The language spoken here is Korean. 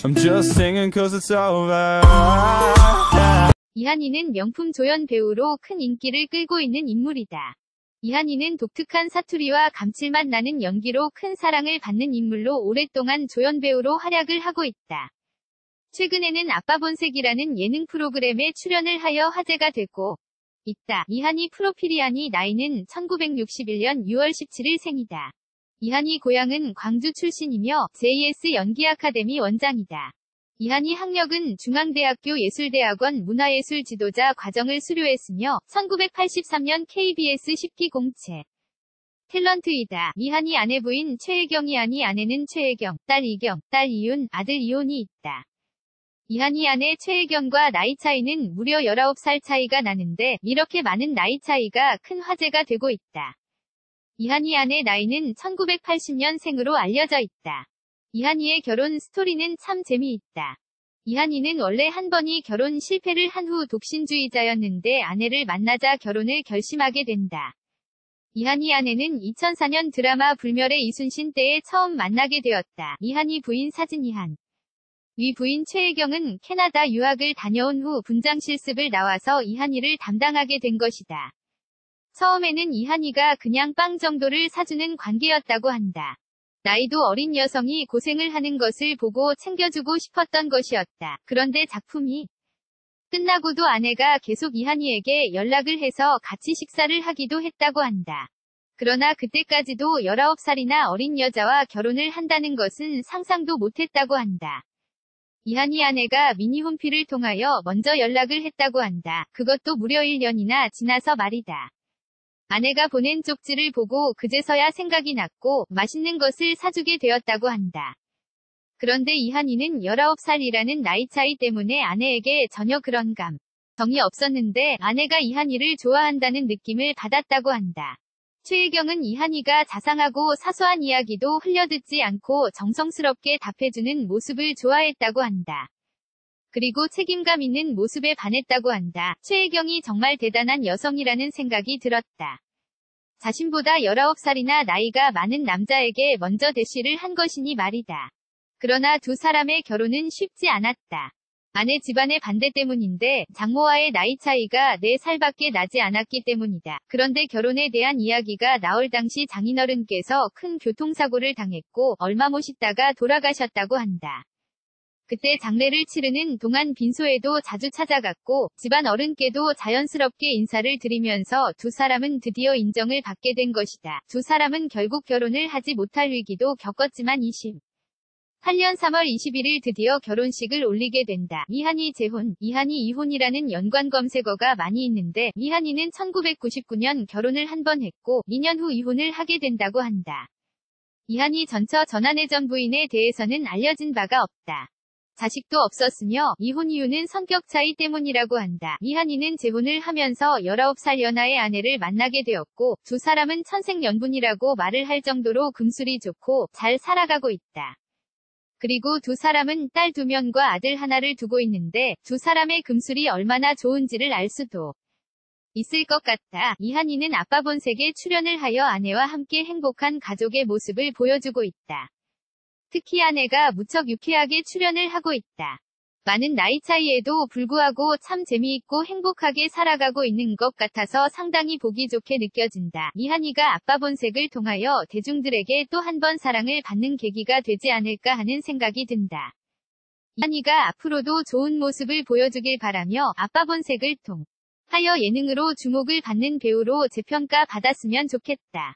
I'm just singing cause it's over. 이한이는 명품 조연 배우로 큰 인기를 끌고 있는 인물이다. 이한이는 독특한 사투리와 감칠맛 나는 연기로 큰 사랑을 받는 인물로 오랫동안 조연 배우로 활약을 하고 있다. 최근에는 아빠본색이라는 예능 프로그램에 출연을 하여 화제가 되고 있다. 이한이 프로필이한이 나이는 1961년 6월 17일 생이다. 이한이 고향은 광주 출신이며 JS 연기아카데미 원장이다. 이한이 학력은 중앙대학교 예술대학원 문화예술 지도자 과정을 수료했으며 1983년 KBS 10기 공채 탤런트이다. 이한이 아내부인 최혜경. 이한이 아내는 최혜경, 딸 이경, 딸 이윤, 아들 이혼이 있다. 이한이 아내 최혜경과 나이 차이는 무려 19살 차이가 나는데 이렇게 많은 나이 차이가 큰 화제가 되고 있다. 이한이 아내 나이는 1980년생으로 알려져 있다. 이한이의 결혼 스토리는 참 재미있다. 이한이는 원래 한 번이 결혼 실패를 한 후 독신주의자였는데 아내를 만나자 결혼을 결심하게 된다. 이한이 아내는 2004년 드라마 불멸의 이순신 때에 처음 만나게 되었다. 이한이 부인 사진이한 위 부인 최혜경은 캐나다 유학을 다녀온 후 분장 실습을 나와서 이한이를 담당하게 된 것이다. 처음에는 이한이가 그냥 빵 정도를 사주는 관계였다고 한다. 나이도 어린 여성이 고생을 하는 것을 보고 챙겨주고 싶었던 것이었다. 그런데 작품이 끝나고도 아내가 계속 이한이에게 연락을 해서 같이 식사를 하기도 했다고 한다. 그러나 그때까지도 19살이나 어린 여자와 결혼을 한다는 것은 상상도 못했다고 한다. 이한이 아내가 미니홈피를 통하여 먼저 연락을 했다고 한다. 그것도 무려 1년이나 지나서 말이다. 아내가 보낸 쪽지를 보고 그제서야 생각이 났고 맛있는 것을 사주게 되었다고 한다. 그런데 이한이는 19살이라는 나이 차이 때문에 아내에게 전혀 그런 감정이 없었는데 아내가 이한이를 좋아한다는 느낌을 받았다고 한다. 최혜경은 이한이가 자상하고 사소한 이야기도 흘려듣지 않고 정성스럽게 답해주는 모습을 좋아했다고 한다. 그리고 책임감 있는 모습에 반했다고 한다. 최혜경이 정말 대단한 여성이라는 생각이 들었다. 자신보다 19살이나 나이가 많은 남자에게 먼저 대시를 한 것이니 말이다. 그러나 두 사람의 결혼은 쉽지 않았다. 아내 집안의 반대 때문인데 장모와의 나이 차이가 4살밖에 나지 않았기 때문이다. 그런데 결혼에 대한 이야기가 나올 당시 장인어른께서 큰 교통사고를 당했고 얼마 못 있다가 돌아가셨다고 한다. 그때 장례를 치르는 동안 빈소에도 자주 찾아갔고 집안 어른께도 자연스럽게 인사를 드리면서 두 사람은 드디어 인정을 받게 된 것이다. 두 사람은 결국 결혼을 하지 못할 위기도 겪었지만 28년 3월 21일 드디어 결혼식을 올리게 된다. 이한이 재혼, 이한이 이혼이라는 연관 검색어가 많이 있는데 이한이는 1999년 결혼을 한 번 했고 2년 후 이혼을 하게 된다고 한다. 이한이 전 아내 전 부인에 대해서는 알려진 바가 없다. 자식도 없었으며 이혼 이유는 성격 차이 때문이라고 한다. 이한이는 재혼을 하면서 19살 연하의 아내를 만나게 되었고 두 사람은 천생연분이라고 말을 할 정도로 금술이 좋고 잘 살아가고 있다. 그리고 두 사람은 딸 2명과 아들 하나를 두고 있는데 두 사람의 금술이 얼마나 좋은지를 알 수도 있을 것 같다. 이한이는 아빠본색에 출연을 하여 아내와 함께 행복한 가족의 모습을 보여주고 있다. 특히 아내가 무척 유쾌하게 출연을 하고 있다. 많은 나이 차이에도 불구하고 참 재미있고 행복하게 살아가고 있는 것 같아서 상당히 보기 좋게 느껴진다. 이한이가 아빠본색을 통하여 대중들에게 또 한 번 사랑을 받는 계기가 되지 않을까 하는 생각이 든다. 이한이가 앞으로도 좋은 모습을 보여주길 바라며 아빠본색을 통하여 예능으로 주목을 받는 배우로 재평가 받았으면 좋겠다.